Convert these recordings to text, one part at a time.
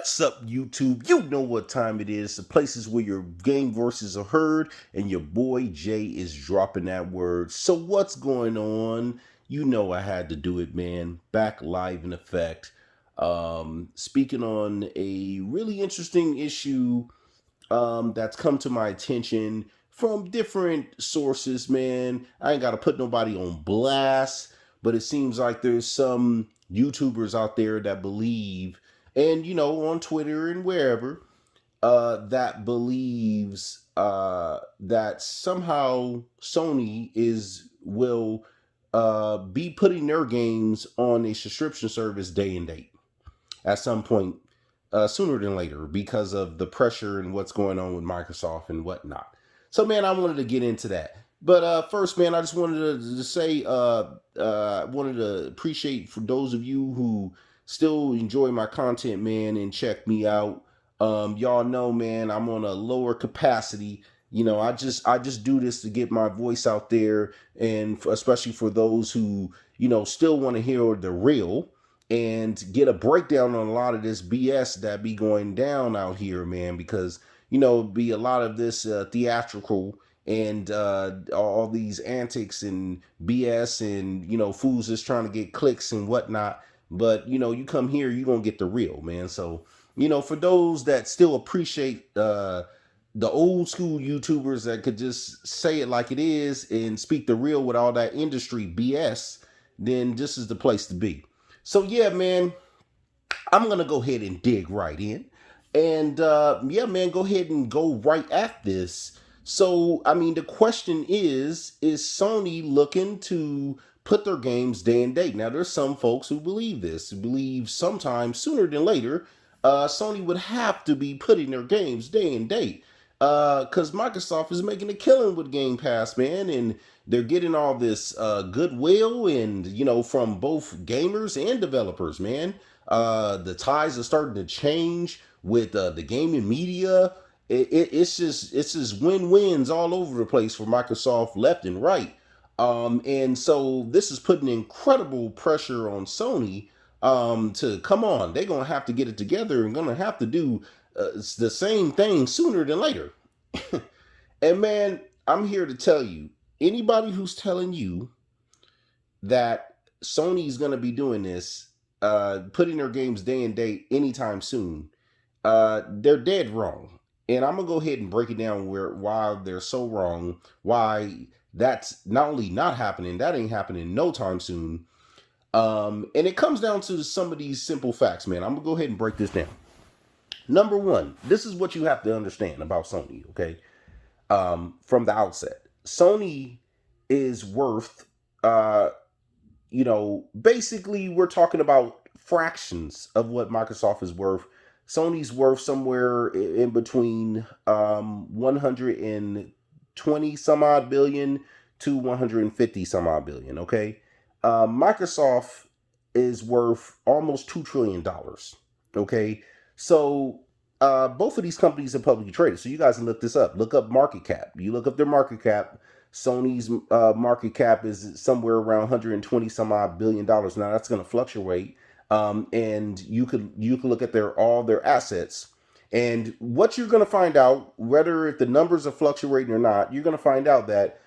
What's up, YouTube? You know what time it is. The places where your game voices are heard, and your boy Jay is dropping that word. So, what's going on? You know, I had to do it, man. Back live in effect. Speaking on a really interesting issue that's come to my attention from different sources, man. I ain't got to put nobody on blast, but it seems like there's some YouTubers out there that believe, and on Twitter and wherever, that believes that somehow Sony will be putting their games on a subscription service day and date at some point sooner than later because of the pressure and what's going on with Microsoft and whatnot. So, man, I wanted to get into that. But first, man, I just wanted to say I wanted to appreciate for those of you who still enjoy my content, man, and check me out. Y'all know, man, I'm on a lower capacity. I just do this to get my voice out there, and especially for those who still want to hear the real and get a breakdown on a lot of this BS that be going down out here, man, because be a lot of this theatrical and all these antics and BS and fools just trying to get clicks and whatnot. But you come here, you gonna get the real, man. So for those that still appreciate the old school YouTubers that could just say it like it is and speak the real with all that industry BS, then this is the place to be. So yeah, man, I'm gonna go ahead and dig right in, and yeah, man, go ahead and go right at this. So I mean, the question is Sony looking to put their games day and date? Now, there's some folks who believe this, who believe sometime sooner than later, Sony would have to be putting their games day and date. Because Microsoft is making a killing with Game Pass, man, and they're getting all this goodwill and from both gamers and developers, man. The ties are starting to change with the gaming media. It's just win-wins all over the place for Microsoft left and right. And so this is putting incredible pressure on Sony to come on. They're gonna have to get it together and gonna have to do the same thing sooner than later. And man, I'm here to tell you, anybody who's telling you that Sony's gonna be doing this, putting their games day and date anytime soon, they're dead wrong. And I'm gonna go ahead and break it down why they're so wrong, why that's not only not happening, that ain't happening no time soon. And it comes down to some of these simple facts, man. I'm gonna go ahead and break this down. Number one, this is what you have to understand about Sony, okay? From the outset, Sony is worth, basically we're talking about fractions of what Microsoft is worth. Sony's worth somewhere in between 120 some odd billion to 150 some odd billion, okay? Microsoft is worth almost $2 trillion, okay? So both of these companies are publicly traded. So you guys can look this up. Look up market cap. You look up their market cap. Sony's market cap is somewhere around 120 some odd $billion. Now that's going to fluctuate. And you could look at all their assets. And what you're going to find out, whether if the numbers are fluctuating or not, you're going to find out that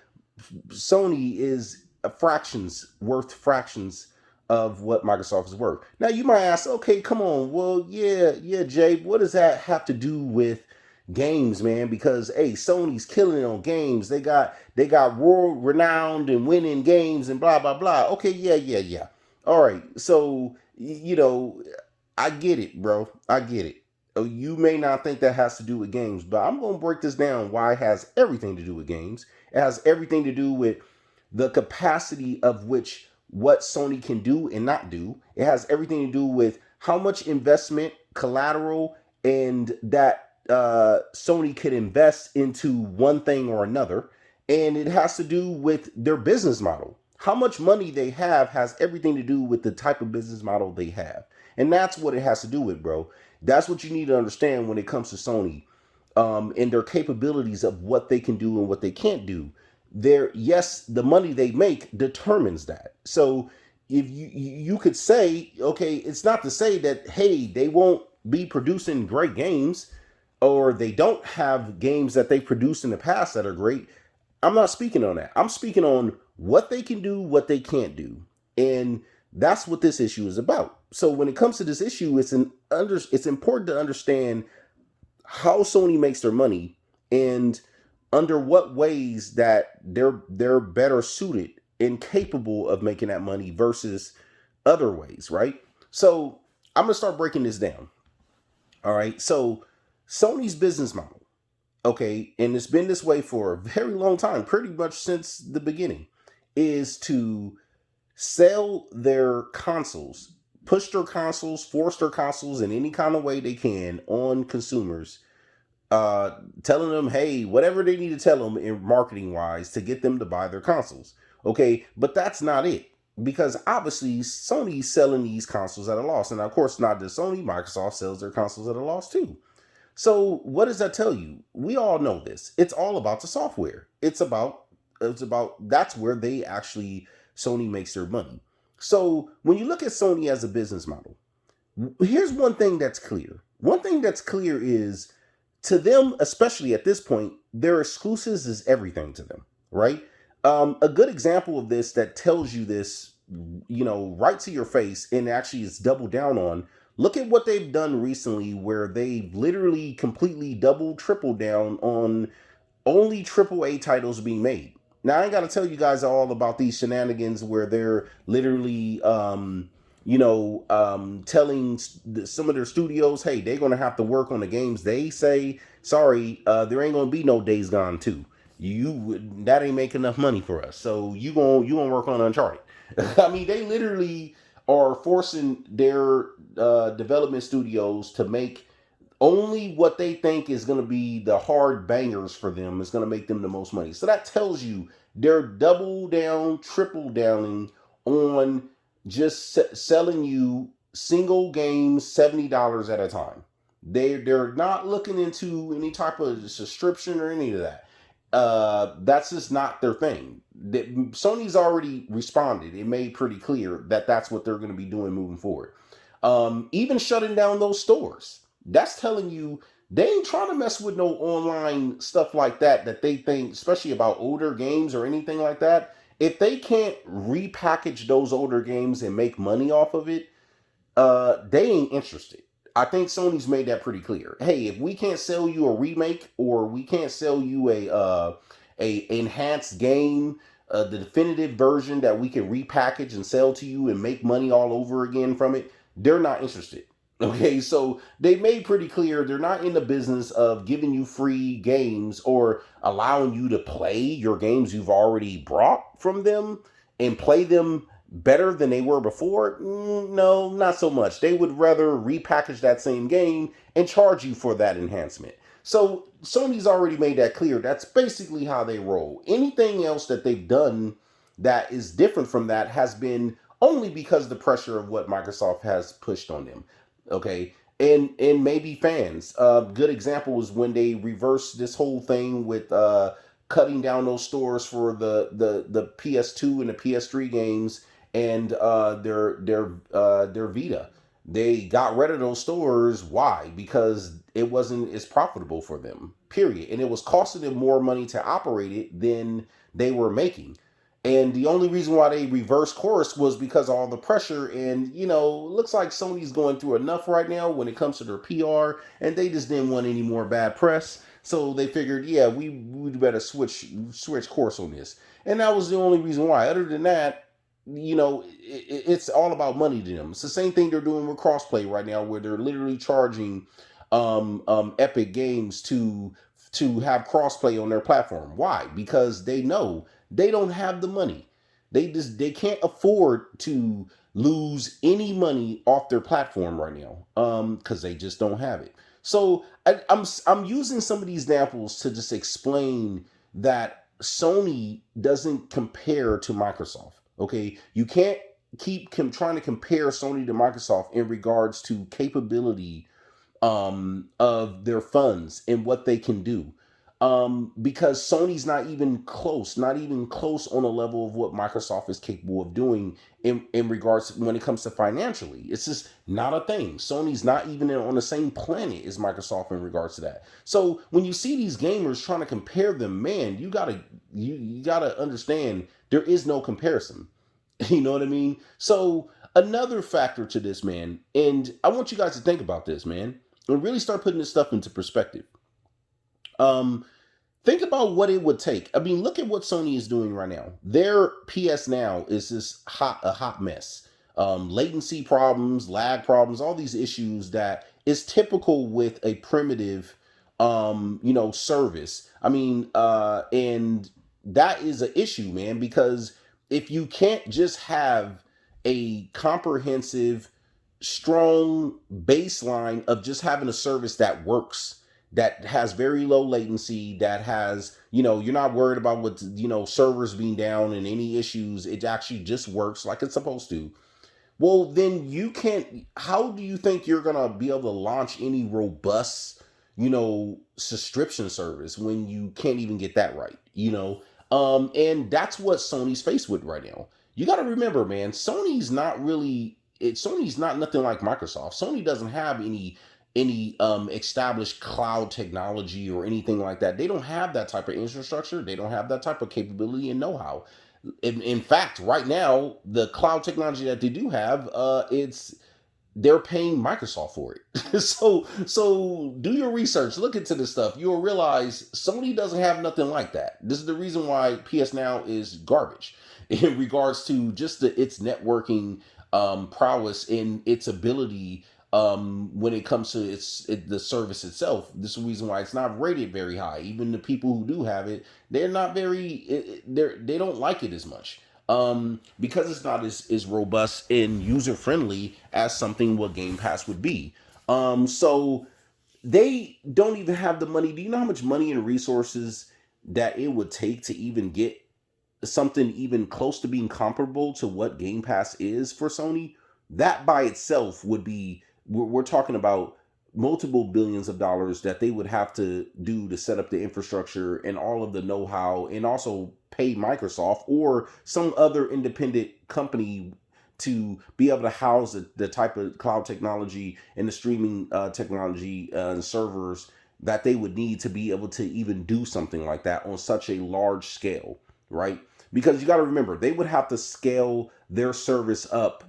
Sony is worth fractions of what Microsoft is worth. Now you might ask, okay, come on, well, yeah, Jay, what does that have to do with games, man? Because hey, Sony's killing it on games. They got world renowned and winning games and blah blah blah. Okay, yeah. All right, so I get it, bro. I get it. You may not think that has to do with games, but I'm gonna break this down. Why it has everything to do with games? It has everything to do with the capacity of which what Sony can do and not do. It has everything to do with how much investment, collateral, and that Sony could invest into one thing or another. And it has to do with their business model. How much money they have has everything to do with the type of business model they have. And that's what it has to do with, bro. That's what you need to understand when it comes to Sony, and their capabilities of what they can do and what they can't do. Yes, the money they make determines that. So if you could say, okay, it's not to say that, hey, they won't be producing great games, or they don't have games that they produced in the past that are great. I'm not speaking on that. I'm speaking on what they can do, what they can't do. And that's what this issue is about. So when it comes to this issue, it's important to understand how Sony makes their money and under what ways that they're better suited and capable of making that money versus other ways, right? So I'm gonna start breaking this down. All right. So Sony's business model, okay, and it's been this way for a very long time, pretty much since the beginning, is to sell their consoles, push their consoles, force their consoles in any kind of way they can on consumers, telling them, hey, whatever they need to tell them in marketing wise to get them to buy their consoles. Okay, but that's not it. Because obviously Sony's selling these consoles at a loss. And of course, not just Sony, Microsoft sells their consoles at a loss too. So what does that tell you? We all know this. It's all about the software. It's about that's where they actually Sony makes their money. So when you look at Sony as a business model, here's one thing that's clear. One thing that's clear is to them, especially at this point, their exclusives is everything to them, right? A good example of this that tells you this, right to your face, and actually is double down on. Look at what they've done recently, where they literally completely double, triple down on only AAA titles being made. Now I ain't got to tell you guys all about these shenanigans where they're literally, telling some of their studios, hey, they're gonna have to work on the games. They say, sorry, there ain't gonna be no Days Gone 2. That ain't make enough money for us. So you gonna work on Uncharted. I mean, they literally are forcing their development studios to make only what they think is going to be the hard bangers for them is going to make them the most money. So that tells you they're double down, triple downing on just selling you single games $70 at a time. They're not looking into any type of subscription or any of that. That's just not their thing. Sony's already responded. It made pretty clear that that's what they're going to be doing moving forward. Even shutting down those stores. That's telling you they ain't trying to mess with no online stuff like that they think, especially about older games or anything like that. If they can't repackage those older games and make money off of it, they ain't interested. I think Sony's made that pretty clear. Hey, if we can't sell you a remake or we can't sell you a enhanced game, the definitive version that we can repackage and sell to you and make money all over again from it, they're not interested. Okay, so they made pretty clear they're not in the business of giving you free games or allowing you to play your games you've already brought from them and play them better than they were before. No, not so much. They would rather repackage that same game and charge you for that enhancement. So Sony's already made that clear. That's basically how they roll. Anything else that they've done that is different from that has been only because the pressure of what Microsoft has pushed on them. Okay. And maybe fans. A good example was when they reversed this whole thing with cutting down those stores for the PS2 and the PS3 games and their Vita. They got rid of those stores. Why? Because it wasn't as profitable for them. Period. And it was costing them more money to operate it than they were making. And the only reason why they reversed course was because of all the pressure. And, looks like Sony's going through enough right now when it comes to their PR, and they just didn't want any more bad press. So they figured, yeah, we'd better switch course on this. And that was the only reason why. Other than that, it's all about money to them. It's the same thing they're doing with crossplay right now, where they're literally charging Epic Games to have crossplay on their platform. Why? Because they know they don't have the money. They can't afford to lose any money off their platform right now. Because they just don't have it. So I'm using some of these examples to just explain that Sony doesn't compare to Microsoft. Okay, you can't keep trying to compare Sony to Microsoft in regards to capability of their funds and what they can do. because Sony's not even close on a level of what Microsoft is capable of doing in regards when it comes to financially. It's just not a thing. Sony's not even on the same planet as Microsoft in regards to that. So when you see these gamers trying to compare them, man, you gotta understand there is no comparison. You know what I mean? So another factor to this, man, and I want you guys to think about this, man, and really start putting this stuff into perspective. Um, Think about what it would take. I mean, look at what Sony is doing right now. Their PS Now is just a hot mess. Latency problems, lag problems, all these issues that is typical with a primitive, service. I mean, and that is an issue, man, because if you can't just have a comprehensive, strong baseline of just having a service that works, that has very low latency, that has, you're not worried about what, servers being down and any issues. It actually just works like it's supposed to. Well, then you can't, how do you think you're going to be able to launch any robust, subscription service when you can't even get that right, and that's what Sony's faced with right now. You got to remember, man, Sony's not nothing like Microsoft. Sony doesn't have any established cloud technology or anything like that. They don't have that type of infrastructure. They don't have that type of capability and know-how. In fact, right now, the cloud technology that they do have, it's they're paying Microsoft for it. So do your research, look into this stuff. You'll realize Sony doesn't have nothing like that. This is the reason why PS Now is garbage in regards to just its networking prowess and its ability when it comes to the service itself. This is the reason why it's not rated very high. Even the people who do have it, they're not they don't like it as much, because it's not as robust and user friendly as something what Game Pass would be. So they don't even have the money. Do you know how much money and resources that it would take to even get something even close to being comparable to what Game Pass is for Sony? That by itself would be, we're talking about multiple billions of dollars that they would have to do to set up the infrastructure and all of the know-how, and also pay Microsoft or some other independent company to be able to house the type of cloud technology and the streaming technology and servers that they would need to be able to even do something like that on such a large scale, right? Because you got to remember, they would have to scale their service up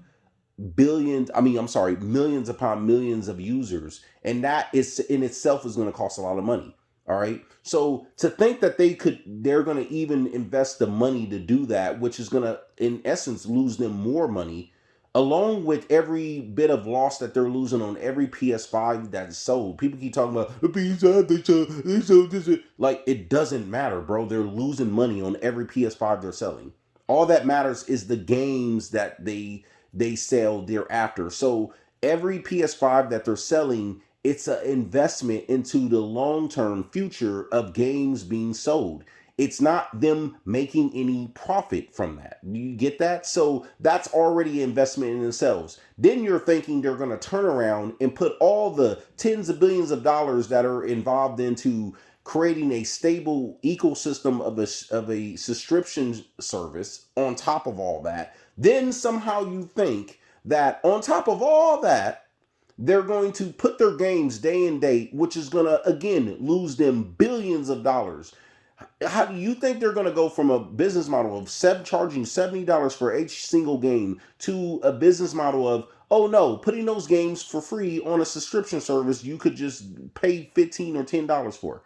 millions upon millions of users, and that is in itself is going to cost a lot of money. All right, so to think that they're going to even invest the money to do that, which is going to in essence lose them more money, along with every bit of loss that they're losing on every PS5 that's sold. People keep talking about the PS5, they sold this. Like, it doesn't matter, bro. They're losing money on every PS5 they're selling. All that matters is the games that they sell thereafter. So every PS5 that they're selling, it's an investment into the long-term future of games being sold. It's not them making any profit from that. You get that? So that's already an investment in themselves. Then you're thinking they're going to turn around and put all the tens of billions of dollars that are involved into creating a stable ecosystem of a subscription service on top of all that. Then somehow you think that on top of all that, they're going to put their games day and date, which is going to, again, lose them billions of dollars. How do you think they're going to go from a business model of charging $70 for each single game to a business model of, oh no, putting those games for free on a subscription service you could just pay $15 or $10 for?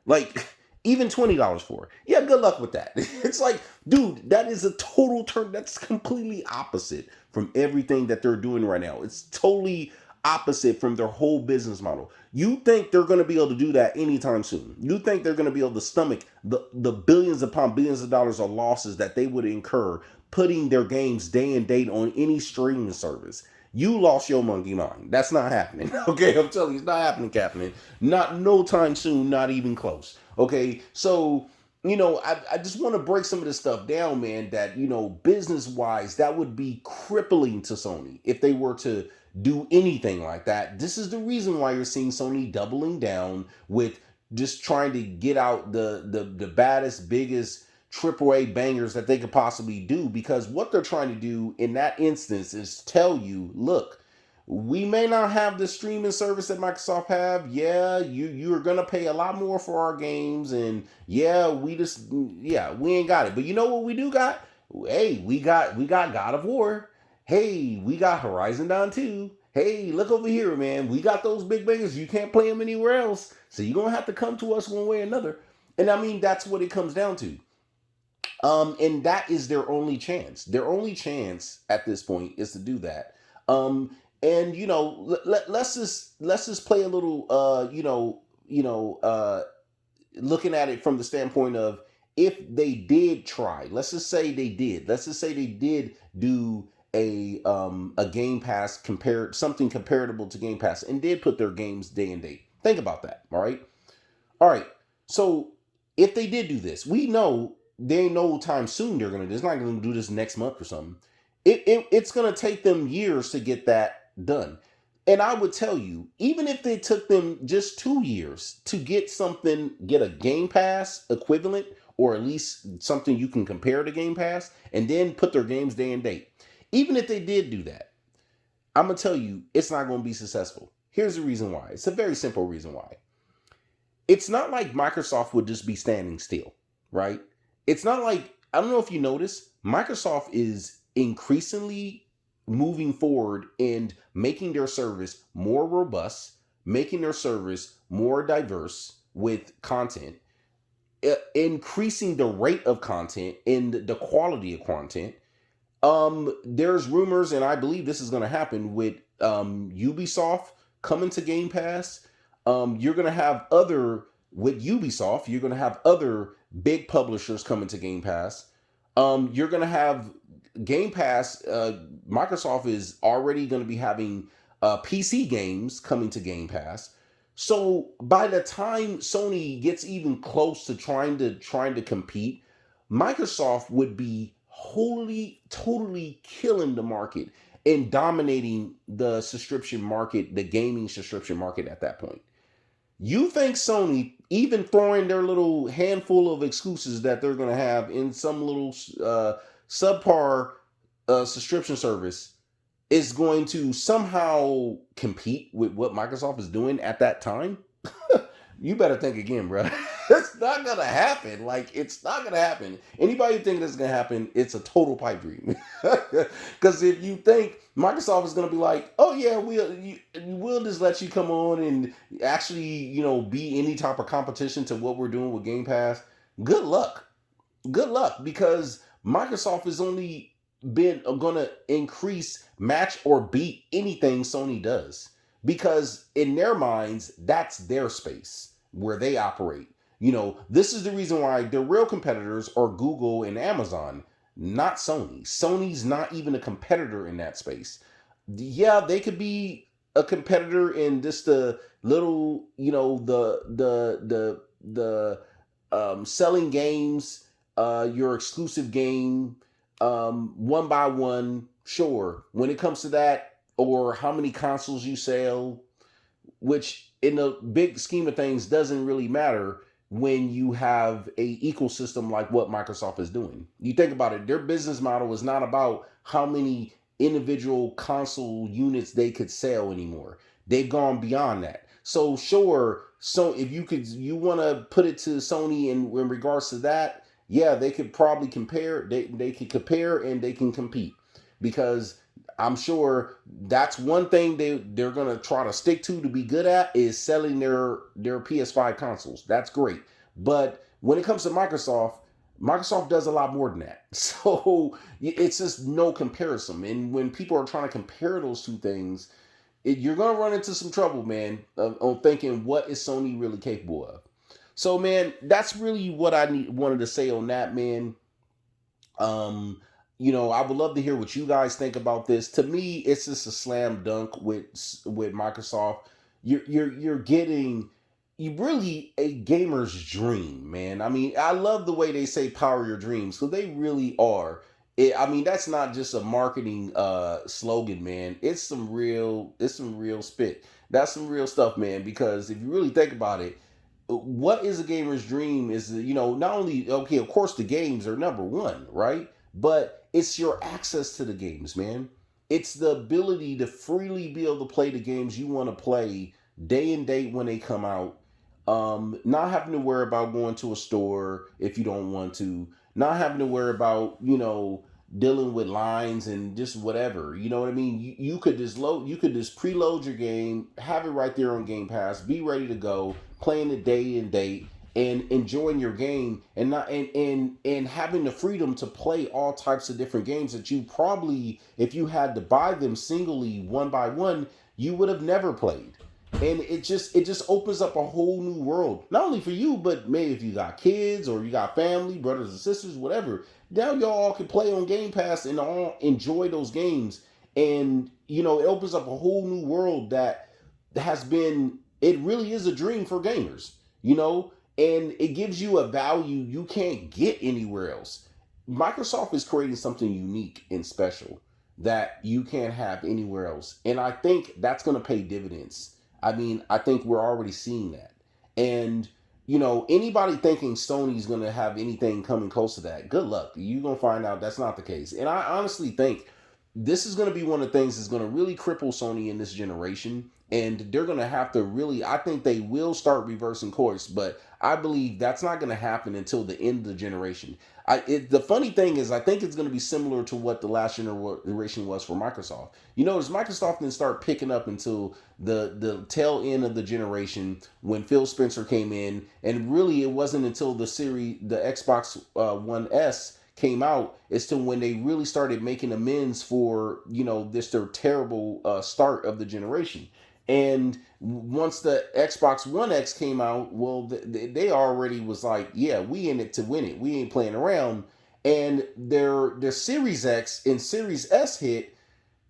Like, even $20 for it. Yeah, good luck with that. It's like, dude, that is a total turn. That's completely opposite from everything that they're doing right now. It's totally opposite from their whole business model. You think they're going to be able to do that anytime soon? You think they're going to be able to stomach the billions upon billions of dollars of losses that they would incur putting their games day and date on any streaming service? You lost your monkey mind. That's not happening. Okay, I'm telling you, it's not happening, Captain. Not no time soon, not even close. Okay, so I just want to break some of this stuff down, man, that, business wise, that would be crippling to Sony if they were to do anything like that. This is the reason why you're seeing Sony doubling down with just trying to get out the baddest, biggest AAA bangers that they could possibly do, because what they're trying to do in that instance is tell you, look, we may not have the streaming service that Microsoft have. Yeah, you're gonna pay a lot more for our games, and yeah, we ain't got it. But you know what we do got? Hey, we got God of War. Hey, we got Horizon Dawn 2. Hey, look over here, man. We got those big bangers. You can't play them anywhere else. So you're gonna have to come to us one way or another. And I mean, that's what it comes down to. And that is their only chance. Their only chance at this point is to do that. And let's just play a little looking at it from the standpoint of, if they did try, let's just say they did. Let's just say they did do a Game Pass, compared something comparable to Game Pass, and did put their games day and date. Think about that. All right. So if they did do this, we know there ain't no time soon they're gonna do. It's not gonna do this next month or something. It's gonna take them years to get that done. And I would tell you, even if they took them just 2 years to get something, get a Game Pass equivalent, or at least something you can compare to Game Pass, and then put their games day and date. Even if they did do that, I'm gonna tell you, it's not gonna be successful. Here's the reason why. It's a very simple reason why. It's not like Microsoft would just be standing still, right? It's not like, I don't know if you notice, Microsoft is increasingly moving forward and making their service more robust, making their service more diverse with content, increasing the rate of content and the quality of content. There's rumors, and I believe this is going to happen with Ubisoft coming to Game Pass. You're going to have other with Ubisoft. You're going to have other big publishers coming to Game Pass. You're going to have Game Pass. Microsoft is already going to be having PC games coming to Game Pass. So by the time Sony gets even close to trying to compete, Microsoft would be wholly, totally killing the market and dominating the subscription market, the gaming subscription market at that point. You think Sony, even throwing their little handful of exclusives that they're going to have in some little subpar subscription service, is going to somehow compete with what Microsoft is doing at that time? You better think again, bro. It's not gonna happen. Like, it's not gonna happen. Anybody think that's gonna happen, it's a total pipe dream. Because if you think Microsoft is gonna be like, oh yeah, we'll just let you come on and actually, be any type of competition to what we're doing with Game Pass, good luck. Good luck, because Microsoft is only been gonna increase, match, or beat anything Sony does, because in their minds that's their space where they operate. This is the reason why their real competitors are Google and Amazon, not Sony. Sony's not even a competitor in that space. Yeah, they could be a competitor in just the little, the selling games, your exclusive game, one by one. Sure, when it comes to that, or how many consoles you sell, which in the big scheme of things doesn't really matter when you have a ecosystem like what Microsoft is doing. You think about it, their business model is not about how many individual console units they could sell anymore. They've gone beyond that. So sure, so if you want to put it to Sony in regards to that, yeah, they could probably compare. They could compare and they can compete, because I'm sure that's one thing they're gonna try to stick to be good at, is selling their PS5 consoles. That's great, but when it comes to Microsoft, Microsoft does a lot more than that. So it's just no comparison. And when people are trying to compare those two things, you're gonna run into some trouble, man, on thinking, what is Sony really capable of? So, man, that's really what wanted to say on that, man. I would love to hear what you guys think about this. To me, it's just a slam dunk with Microsoft. You're getting, you really, a gamer's dream, man. I mean, I love the way they say power your dreams, because they really are. I mean, that's not just a marketing slogan, man. It's some real spit. That's some real stuff, man. Because if you really think about it, what is a gamer's dream is, not only, okay, of course the games are number one, right? But it's your access to the games, man. It's the ability to freely be able to play the games you want to play day and date when they come out. Not having to worry about going to a store if you don't want to, not having to worry about, dealing with lines and just whatever. You know what I mean? You could just preload your game, have it right there on Game Pass, be ready to go, playing it day and date, and enjoying your game, and not and having the freedom to play all types of different games that you probably, if you had to buy them singly one by one, you would have never played. And it just opens up a whole new world, not only for you, but maybe if you got kids or you got family, brothers and sisters, whatever. Now y'all all can play on Game Pass and all enjoy those games. And it opens up a whole new world that has been, it really is a dream for gamers, and it gives you a value you can't get anywhere else. Microsoft is creating something unique and special that you can't have anywhere else. And I think that's going to pay dividends. I mean, I think we're already seeing that. And, anybody thinking Sony's going to have anything coming close to that, good luck. You're going to find out that's not the case. And I honestly think this is going to be one of the things that's going to really cripple Sony in this generation. And they're going to have to really, I think they will start reversing course, but I believe that's not going to happen until the end of the generation. The funny thing is, I think it's going to be similar to what the last generation was for Microsoft. As Microsoft didn't start picking up until the tail end of the generation when Phil Spencer came in, and really it wasn't until the Xbox One S came out as to when they really started making amends for this their terrible start of the generation. And once the Xbox One X came out, well, they already was like, yeah, we in it to win it. We ain't playing around. And their Series X and Series S hit,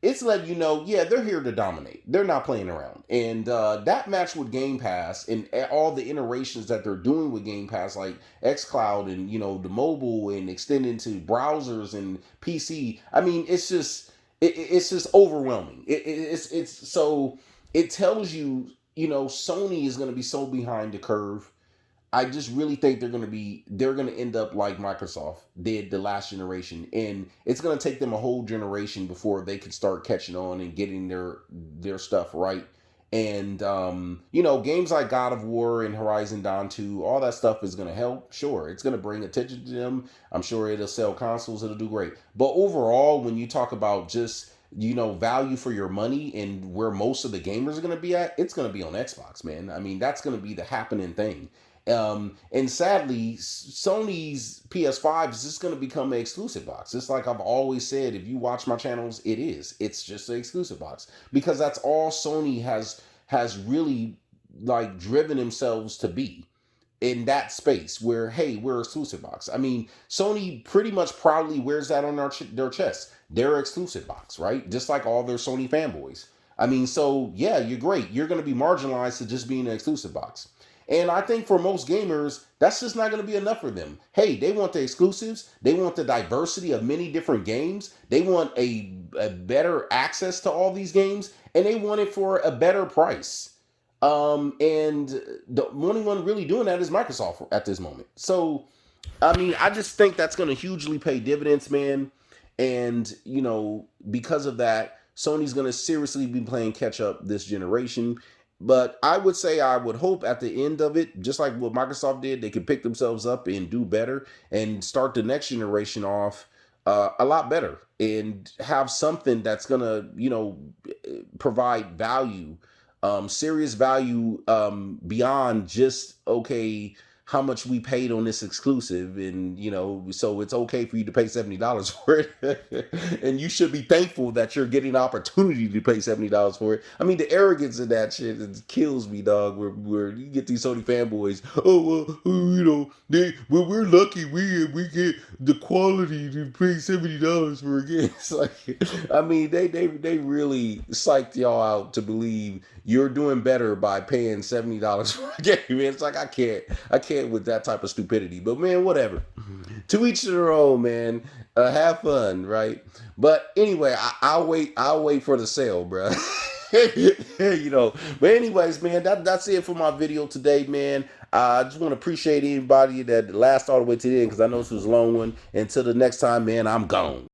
it's letting you know, yeah, they're here to dominate. They're not playing around. And that match with Game Pass and all the iterations that they're doing with Game Pass, like xCloud and the mobile and extending to browsers and PC. I mean, it's just overwhelming. It's so it tells you, Sony is going to be so behind the curve. I just really think they're going to end up like Microsoft did the last generation, and it's going to take them a whole generation before they can start catching on and getting their stuff right. And games like God of War and Horizon Dawn 2, all that stuff is going to help. Sure, it's going to bring attention to them. I'm sure it'll sell consoles. It'll do great. But overall, when you talk about just value for your money and where most of the gamers are going to be at, it's going to be on Xbox, man. I mean, that's going to be the happening thing. And sadly, Sony's PS5 is just going to become an exclusive box. Just like I've always said, if you watch my channels, it is. It's just an exclusive box because that's all Sony has really like driven themselves to be in that space where, hey, we're exclusive box. I mean, Sony pretty much proudly wears that on their chest. They're exclusive box, right? Just like all their Sony fanboys. I mean, so yeah, you're great. You're going to be marginalized to just being an exclusive box. And I think for most gamers, that's just not going to be enough for them. Hey, they want the exclusives. They want the diversity of many different games. They want a better access to all these games. And they want it for a better price. And the only one really doing that is Microsoft at this moment. So, I mean, I just think that's going to hugely pay dividends, man. And, because of that, Sony's going to seriously be playing catch up this generation. But I would hope at the end of it, just like what Microsoft did, they could pick themselves up and do better and start the next generation off a lot better and have something that's going to, provide value, serious value beyond just, okay, how much we paid on this exclusive, and so it's okay for you to pay $70 for it. And you should be thankful that you're getting the opportunity to pay $70 for it. I mean, the arrogance in that shit, it kills me, dog. Where you get these Sony fanboys, oh well, we're lucky we get the quality to pay $70 for a game. It's like, I mean, they really psyched y'all out to believe you're doing better by paying $70 for a game, man. It's like I can't with that type of stupidity. But man, whatever. To each their own, man. Have fun, right? But anyway, I'll wait for the sale, bro. But anyways, man, that's it for my video today, man. I just want to appreciate anybody that lasts all the way to the end because I know this was a long one. Until the next time, man, I'm gone.